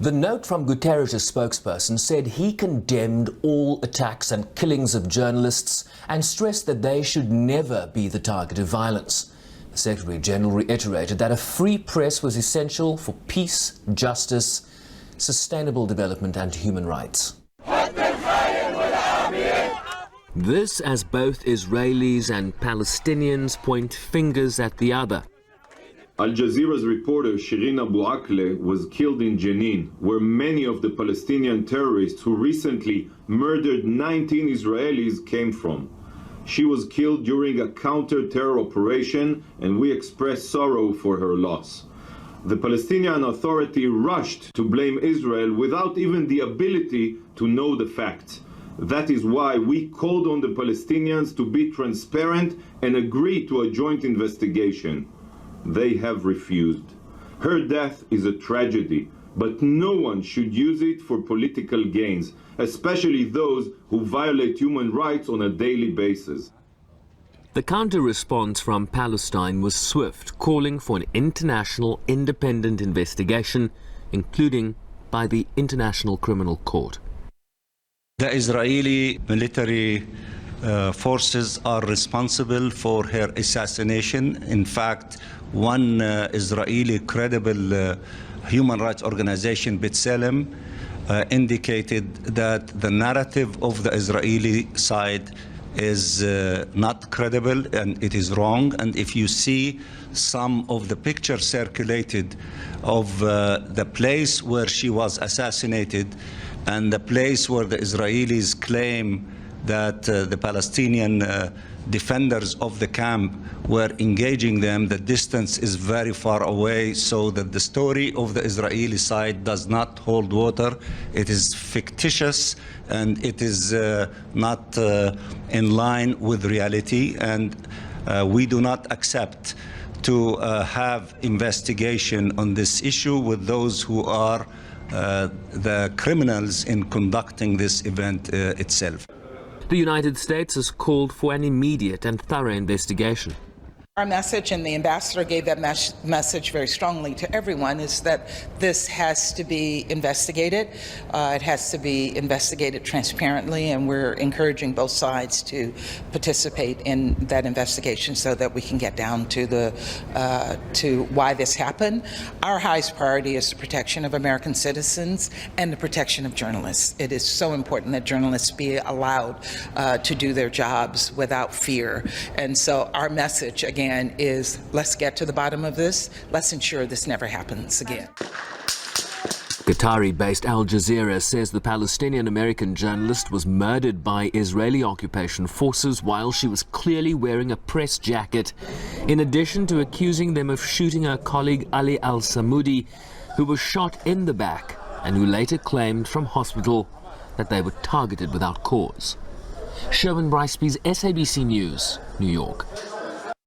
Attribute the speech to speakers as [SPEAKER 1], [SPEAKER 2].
[SPEAKER 1] The note from Guterres' spokesperson said he condemned all attacks and killings of journalists and stressed that they should never be the target of violence. The Secretary-General reiterated that a free press was essential for peace, justice, sustainable development and human rights. This as both Israelis and Palestinians point fingers at the other.
[SPEAKER 2] Al Jazeera's reporter Shireen Abu Akleh was killed in Jenin, where many of the Palestinian terrorists who recently murdered 19 Israelis came from. She was killed during a counter-terror operation, and we express sorrow for her loss. The Palestinian Authority rushed to blame Israel without even the ability to know the facts. That is why we called on the Palestinians to be transparent and agree to a joint investigation. They have refused. Her death is a tragedy, but no one should use it for political gains, especially those who violate human rights on a daily basis.
[SPEAKER 1] The counter-response from Palestine was swift, calling for an international independent investigation, including by the International Criminal Court.
[SPEAKER 3] The Israeli military forces are responsible for her assassination. In fact, one Israeli credible human rights organization, B'Tselem, indicated that the narrative of the Israeli side is not credible and it is wrong. And if you see some of the pictures circulated of the place where she was assassinated and the place where the Israelis claim that the Palestinian defenders of the camp were engaging them, the distance is very far away, so that the story of the Israeli side does not hold water. It is fictitious and it is not in line with reality, and we do not accept to have investigation on this issue with those who are the criminals in conducting this event itself.
[SPEAKER 1] The United States has called for an immediate and thorough investigation.
[SPEAKER 4] Our message, and the ambassador gave that message very strongly to everyone, is that this has to be investigated. It has to be investigated transparently, and we're encouraging both sides to participate in that investigation so that we can get down to to why this happened. Our highest priority is the protection of American citizens and the protection of journalists. It is so important that journalists be allowed to do their jobs without fear. And so our message, again, is let's get to the bottom of this. Let's ensure this never happens again.
[SPEAKER 1] Qatari-based Al Jazeera says the Palestinian-American journalist was murdered by Israeli occupation forces while she was clearly wearing a press jacket, in addition to accusing them of shooting her colleague Ali Samoudi, who was shot in the back and who later claimed from hospital that they were targeted without cause. Sherwin Bryceby's SABC News, New York.